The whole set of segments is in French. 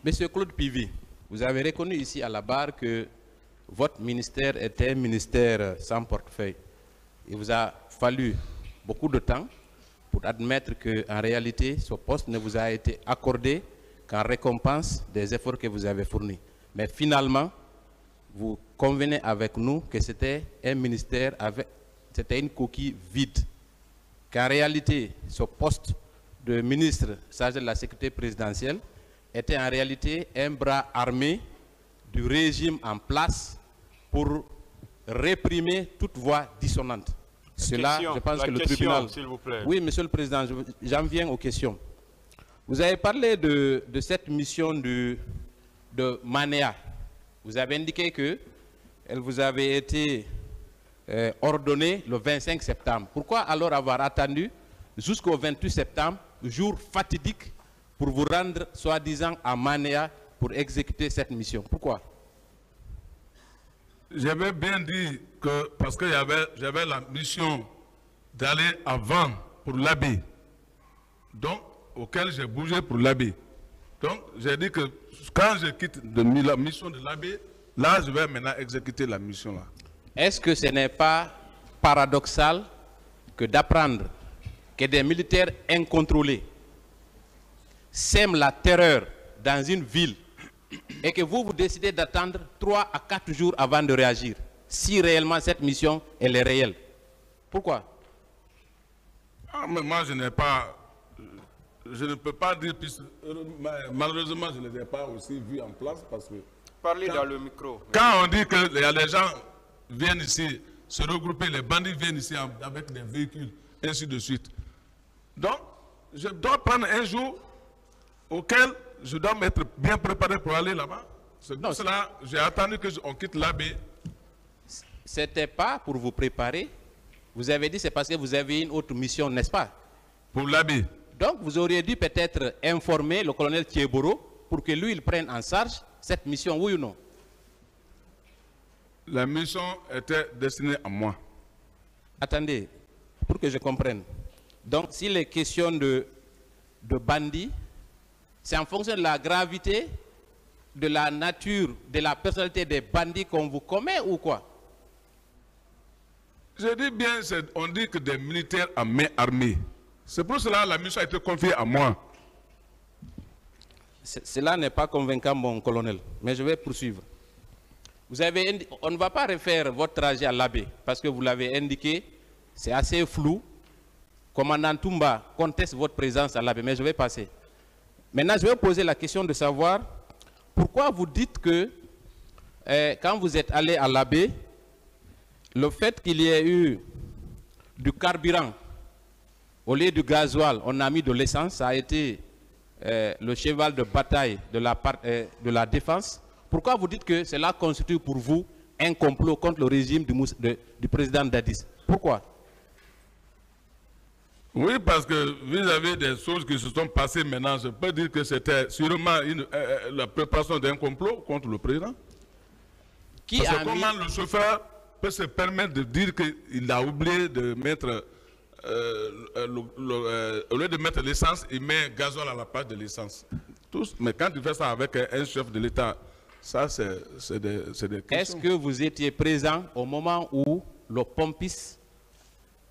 Monsieur Claude Pivy, vous avez reconnu ici à la barre que votre ministère était un ministère sans portefeuille. Il vous a fallu beaucoup de temps pour admettre qu'en réalité, ce poste ne vous a été accordé qu'en récompense des efforts que vous avez fournis. Mais finalement, vous convenez avec nous que c'était un ministère c'était une coquille vide. Qu'en réalité, ce poste de ministre chargé de la sécurité présidentielle était en réalité un bras armé du régime en place pour réprimer toute voix dissonante. Cela, je pense que le tribunal... s'il vous plaît. Oui, Monsieur le Président, j'en viens aux questions. Vous avez parlé de cette mission de Manéa. Vous avez indiqué qu'elle vous avait été ordonnée le 25 septembre. Pourquoi alors avoir attendu jusqu'au 28 septembre, jour fatidique, pour vous rendre, soi-disant, à Manéa pour exécuter cette mission? Pourquoi? J'avais bien dit que, parce que j'avais la mission d'aller avant pour l'abbé, donc auquel j'ai bougé pour l'abbé. Donc j'ai dit que quand je quitte la mission de l'abbé, là je vais maintenant exécuter la mission là. Est-ce que ce n'est pas paradoxal que d'apprendre que des militaires incontrôlés sèment la terreur dans une ville et que vous décidez d'attendre 3 à 4 jours avant de réagir, si réellement cette mission elle est réelle? Pourquoi? Ah, mais moi je n'ai pas, je ne peux pas dire, malheureusement je ne les ai pas aussi vus en place parce que... Parlez dans le micro. Quand on dit que les gens viennent ici se regrouper, les bandits viennent ici avec des véhicules, ainsi de suite. Donc, je dois prendre un jour auquel je dois m'être bien préparé pour aller là-bas. C'est pour cela que j'ai attendu qu'on quitte l'abbé. C'était pas pour vous préparer. Vous avez dit c'est parce que vous avez une autre mission, n'est-ce pas? Pour l'abbé. Donc, vous auriez dû peut-être informer le colonel Thieboro pour que lui, il prenne en charge cette mission, oui ou non? La mission était destinée à moi. Attendez, pour que je comprenne. Donc, s'il est question de bandits, c'est en fonction de la gravité, de la nature, de la personnalité des bandits qu'on vous commet ou quoi? Je dis bien, on dit que des militaires à main armée. C'est pour cela que la mission a été confiée à moi. Cela n'est pas convaincant, mon colonel, mais je vais poursuivre. On ne va pas refaire votre trajet à l'abbé, parce que vous l'avez indiqué, c'est assez flou. Commandant Toumba conteste votre présence à l'abbé, mais je vais passer. Maintenant, je vais poser la question de savoir pourquoi vous dites que quand vous êtes allé à l'abbé, le fait qu'il y ait eu du carburant au lieu du gasoil, on a mis de l'essence, ça a été le cheval de bataille de la défense. Pourquoi vous dites que cela constitue pour vous un complot contre le régime du président Dadis? Pourquoi? Oui, parce que vis-à-vis des choses qui se sont passées maintenant, je peux dire que c'était sûrement la préparation d'un complot contre le président. Comment le chauffeur peut se permettre de dire qu'il a oublié de mettre, au lieu de mettre l'essence, il met gasoil à la place de l'essence. Mais quand il fait ça avec un chef de l'État, ça c'est des questions. Est-ce que vous étiez présent au moment où le pompiste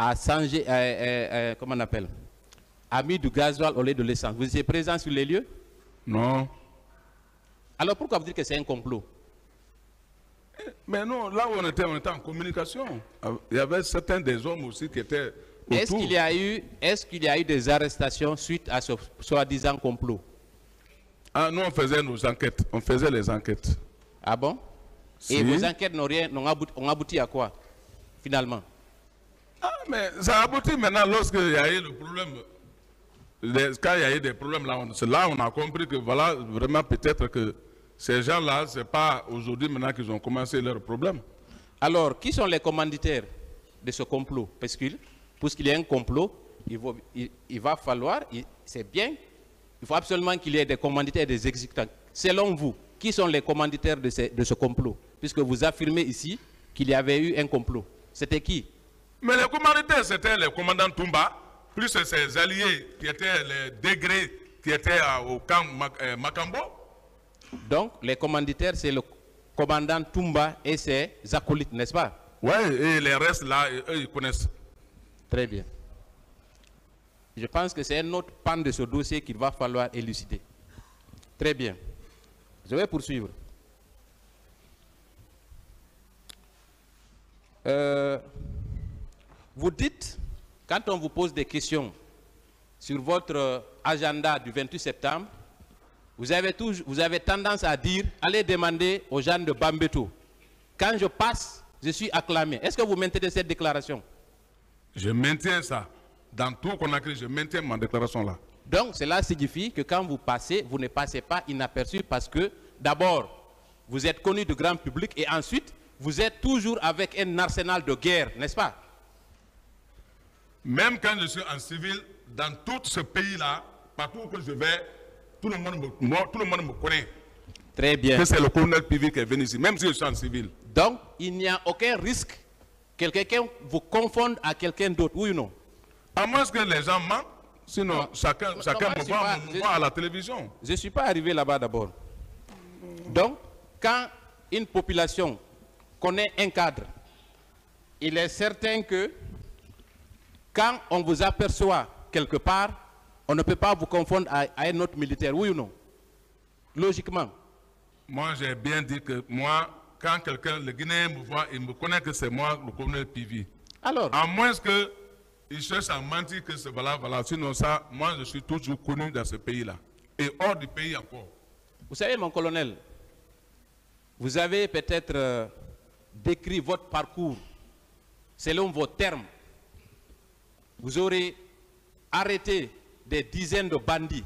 a changé, comment on appelle, a mis du gasoil au lieu de l'essence? Vous étiez présent sur les lieux? Non. Alors pourquoi vous dites que c'est un complot? Mais non, là où on était en communication. Il y avait certains des hommes aussi qui étaient autour. Est-ce qu'il y a eu des arrestations suite à ce soi-disant complot? Ah, nous on faisait nos enquêtes, on faisait les enquêtes. Ah bon? Si. Et vos enquêtes ont abouti à quoi, finalement? Ah, mais ça aboutit maintenant lorsqu'il y a eu le problème. Quand il y a eu des problèmes, c'est là on a compris que voilà, vraiment peut-être que ces gens-là, ce n'est pas aujourd'hui maintenant qu'ils ont commencé leurs problèmes. Alors, qui sont les commanditaires de ce complot? Puisqu'il y a un complot, il va falloir, c'est bien, il faut absolument qu'il y ait des commanditaires et des exécutants. Selon vous, qui sont les commanditaires de ce complot? Puisque vous affirmez ici qu'il y avait eu un complot. C'était qui? Mais les commanditaires, c'était le commandant Toumba, plus ses alliés qui étaient les degrés qui étaient au camp Makambo. Donc, les commanditaires, c'est le commandant Toumba et ses acolytes, n'est-ce pas? Oui, et les restes là, eux, ils connaissent. Très bien. Je pense que c'est un autre pan de ce dossier qu'il va falloir élucider. Très bien. Je vais poursuivre. Vous dites, quand on vous pose des questions sur votre agenda du 28 septembre, vous avez tendance à dire, allez demander aux gens de Bambeto. Quand je passe, je suis acclamé. Est-ce que vous maintenez cette déclaration? Je maintiens ça. Dans tout Conakry, je maintiens ma déclaration là. Donc, cela signifie que quand vous passez, vous ne passez pas inaperçu parce que, d'abord, vous êtes connu du grand public et ensuite, vous êtes toujours avec un arsenal de guerre, n'est-ce pas? Même quand je suis en civil, dans tout ce pays-là, partout où je vais, tout le monde me connaît. Très bien. Que c'est le colonel Pivi qui est venu ici, même si je suis en civil. Donc, il n'y a aucun risque que quelqu'un vous confonde à quelqu'un d'autre, oui ou non? À moins que les gens mentent, sinon Non. chacun me voit à la télévision. Je ne suis pas arrivé là-bas d'abord. Donc, quand une population connaît un cadre, il est certain que quand on vous aperçoit quelque part, on ne peut pas vous confondre à un autre militaire, oui ou non? Logiquement. Moi, j'ai bien dit que moi, quand quelqu'un, le Guinéen me voit, il me connaît que c'est moi, le colonel Pivi. Alors, À moins qu'il cherche à mentir que c'est voilà. Sinon ça, moi, je suis toujours connu dans ce pays-là. Et hors du pays encore. vous savez, mon colonel, vous avez peut-être décrit votre parcours selon vos termes. Vous aurez arrêté des dizaines de bandits.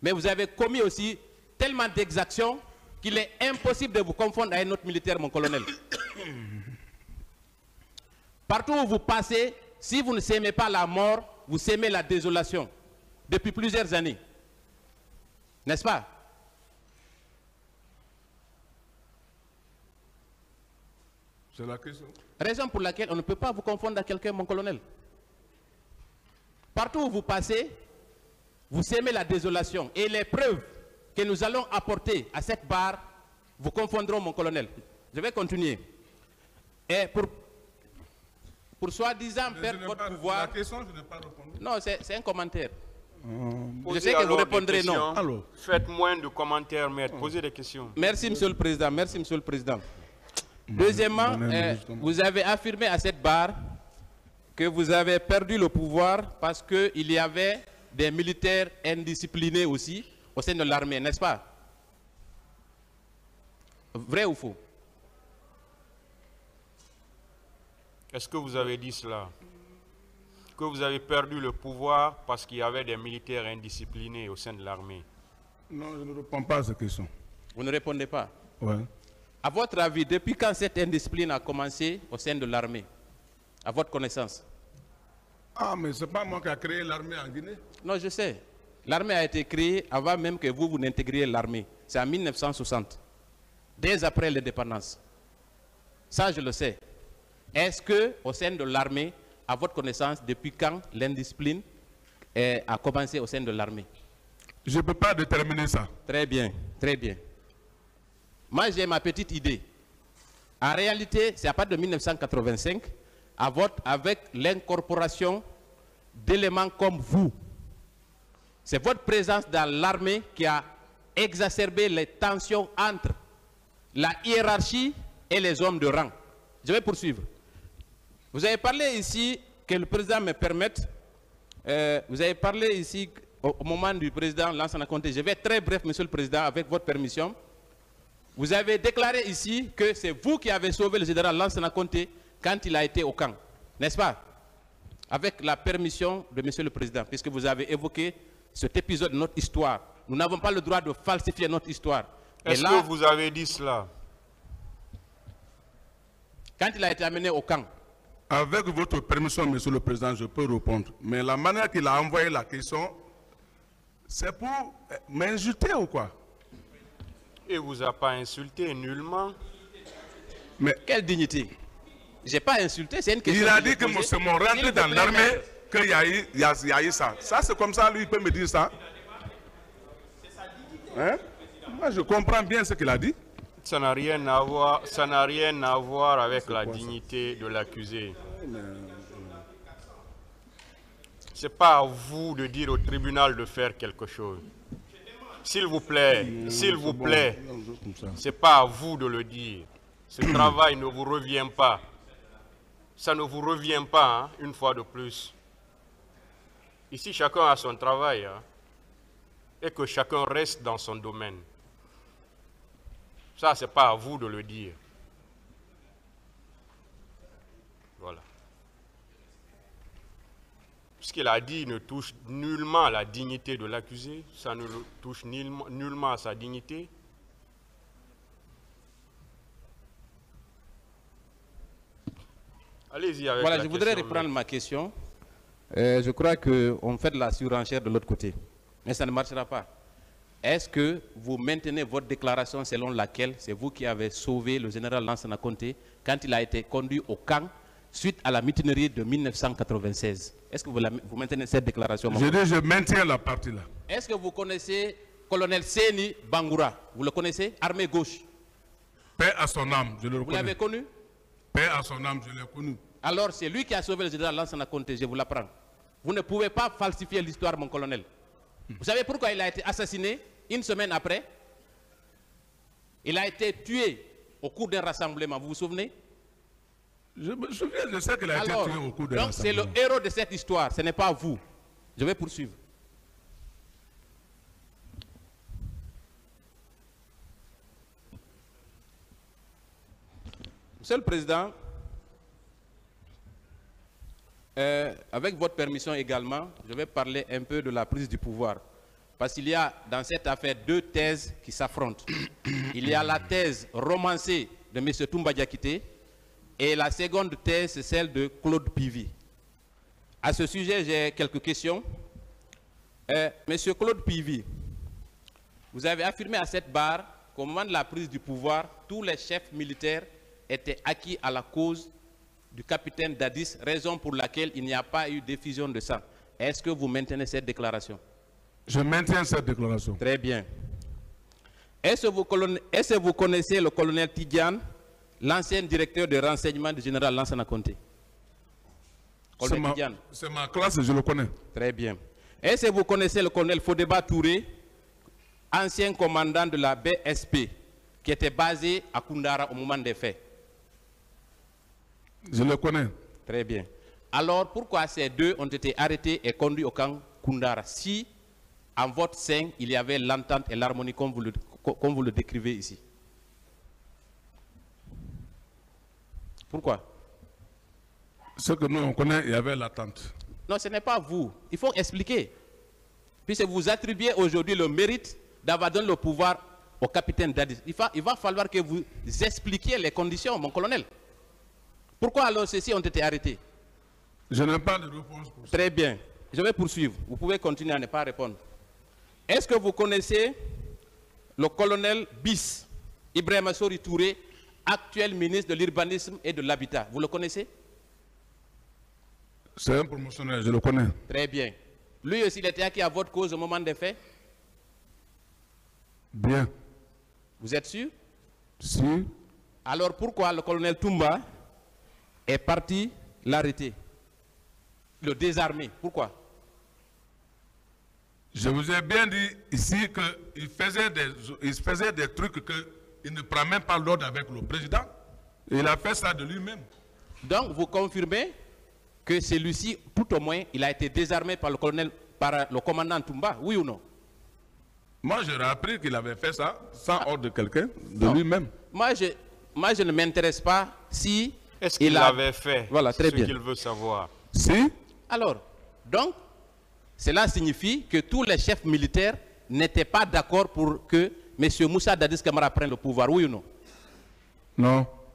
Mais vous avez commis aussi tellement d'exactions qu'il est impossible de vous confondre à un autre militaire, mon colonel. Partout où vous passez, si vous ne s'aimez pas la mort, vous s'aimez la désolation. Depuis plusieurs années. N'est-ce pas? C'est la question. Raison pour laquelle on ne peut pas vous confondre à quelqu'un, mon colonel. Partout où vous passez, vous s'aimez la désolation. Et les preuves que nous allons apporter à cette barre vous confondront, mon colonel. Je vais continuer. Et pour soi-disant perdre votre pouvoir... La question, je n'ai pas répondu. Non, c'est un commentaire. Je Posez sais que vous alors des répondrez non. questions. Alors. Faites moins de commentaires, maître. Posez des questions. Merci, Monsieur le Président. Merci, Monsieur le Président. Deuxièmement, vous avez affirmé à cette barre que vous avez perdu le pouvoir parce qu'il y avait des militaires indisciplinés aussi au sein de l'armée, n'est-ce pas? Vrai ou faux? Est-ce que vous avez dit cela? Que vous avez perdu le pouvoir parce qu'il y avait des militaires indisciplinés au sein de l'armée? Non, je ne réponds pas à cette question. Vous ne répondez pas. Ouais. À votre avis, depuis quand cette indiscipline a commencé au sein de l'armée? À votre connaissance? Ah, mais ce n'est pas moi qui ai créé l'armée en Guinée. Non, je sais. L'armée a été créée avant même que vous n'intégriez l'armée. C'est en 1960, dès après l'indépendance. Ça, je le sais. Est-ce que, au sein de l'armée, à votre connaissance, depuis quand l'indiscipline a commencé au sein de l'armée? Je ne peux pas déterminer ça. Très bien, très bien. Moi, j'ai ma petite idée. En réalité, c'est à partir de 1985, avec l'incorporation d'éléments comme vous. C'est votre présence dans l'armée qui a exacerbé les tensions entre la hiérarchie et les hommes de rang. Je vais poursuivre. Vous avez parlé ici, que le président me permette, vous avez parlé ici au moment du président Lansana Conté. Je vais être très bref, Monsieur le Président, avec votre permission. Vous avez déclaré ici que c'est vous qui avez sauvé le général Lansana Conté quand il a été au camp, n'est-ce pas? Avec la permission de Monsieur le Président, puisque vous avez évoqué cet épisode de notre histoire. Nous n'avons pas le droit de falsifier notre histoire. Est-ce que vous avez dit cela? Quand il a été amené au camp. Avec votre permission, Monsieur le Président, je peux répondre. Mais la manière qu'il a envoyé la question, c'est pour m'insulter ou quoi? Il ne vous a pas insulté nullement. Mais quelle dignité? Je n'ai pas insulté, c'est une question. Il a dit que c'est mon rentré dans l'armée qu'il y a eu ça. Ça, c'est comme ça, lui, il peut me dire ça. Hein? Moi, je comprends bien ce qu'il a dit. Ça n'a rien à voir avec la dignité de l'accusé. Ce n'est pas à vous de dire au tribunal de faire quelque chose. S'il vous plaît, ce n'est pas à vous de le dire. Ce travail ne vous revient pas. Ça ne vous revient pas, hein, une fois de plus. Ici, chacun a son travail, hein, et que chacun reste dans son domaine. Ça, ce n'est pas à vous de le dire. Voilà. Ce qu'il a dit ne touche nullement la dignité de l'accusé, ça ne touche nullement à sa dignité. Allez-y avec voilà, la je voudrais question, reprendre ma question. Je crois qu'on fait de la surenchère de l'autre côté, mais ça ne marchera pas. Est-ce que vous maintenez votre déclaration selon laquelle c'est vous qui avez sauvé le général Lansana Conté quand il a été conduit au camp suite à la mutinerie de 1996? Est-ce que vous maintenez cette déclaration? Je maintiens la partie là. Est-ce que vous connaissez colonel Seni Bangoura? Vous le connaissez? Armée gauche. Paix à son âme, je le reconnais. Vous l'avez connu? Paix à son âme, je l'ai connu. Alors c'est lui qui a sauvé le général Lansana Conté, je vous l'apprends. Vous ne pouvez pas falsifier l'histoire, mon colonel. Vous savez pourquoi il a été assassiné une semaine après? Il a été tué au cours d'un rassemblement, vous vous souvenez? Je me souviens, je sais qu'il a été tué au cours d'un rassemblement. Donc c'est le héros de cette histoire, ce n'est pas vous. Je vais poursuivre. Monsieur le Président, avec votre permission également, je vais parler un peu de la prise du pouvoir. Parce qu'il y a dans cette affaire deux thèses qui s'affrontent. Il y a la thèse romancée de M. Toumba Diakité et la seconde thèse, c'est celle de Claude Pivy. À ce sujet, j'ai quelques questions. Monsieur Claude Pivy, vous avez affirmé à cette barre qu'au moment de la prise du pouvoir, tous les chefs militaires étaient acquis à la cause du capitaine Dadis, raison pour laquelle il n'y a pas eu d'effusion de sang. Est-ce que vous maintenez cette déclaration? Je maintiens cette déclaration. Très bien. Est-ce que vous connaissez le colonel Tidjane, l'ancien directeur de renseignement du général Lansana Conté? C'est ma classe, je le connais. Très bien. Est-ce que vous connaissez le colonel Fodeba Touré, ancien commandant de la BSP, qui était basé à Koundara au moment des faits? Je le connais. Très bien. Alors, pourquoi ces deux ont été arrêtés et conduits au camp Koundara si, en votre sein, il y avait l'entente et l'harmonie comme vous le décrivez ici? Pourquoi? Ce que nous, on connaît, il y avait l'attente. Non, ce n'est pas vous. Il faut expliquer. Puisque vous attribuez aujourd'hui le mérite d'avoir donné le pouvoir au capitaine Dadis. Il va falloir que vous expliquiez les conditions, mon colonel. Pourquoi alors ceux-ci ont été arrêtés? Je n'ai pas de réponse pour ça. Très bien. Je vais poursuivre. Vous pouvez continuer à ne pas répondre. Est-ce que vous connaissez le colonel BIS, Ibrahima Sori Touré, actuel ministre de l'Urbanisme et de l'Habitat? Vous le connaissez? C'est un promotionnaire, je le connais. Très bien. Lui aussi, il était acquis à votre cause au moment des faits? Bien. Vous êtes sûr? Si. Alors pourquoi le colonel Toumba est parti l'arrêter, le désarmer? Pourquoi? Je vous ai bien dit ici qu'il faisait des trucs qu'il ne prend même pas l'ordre avec le président. Il a fait ça de lui-même. Donc vous confirmez que celui-ci, tout au moins, il a été désarmé par le commandant Toumba, oui ou non? Moi, j'aurais appris qu'il avait fait ça sans ordre de quelqu'un, de lui-même. Moi, je ne m'intéresse pas si... Est-ce qu'il l'avait fait? Voilà, très bien. Ce qu'il veut savoir. Si. Alors, donc, cela signifie que tous les chefs militaires n'étaient pas d'accord pour que M. Moussa Dadis Camara prenne le pouvoir, oui ou non? Non.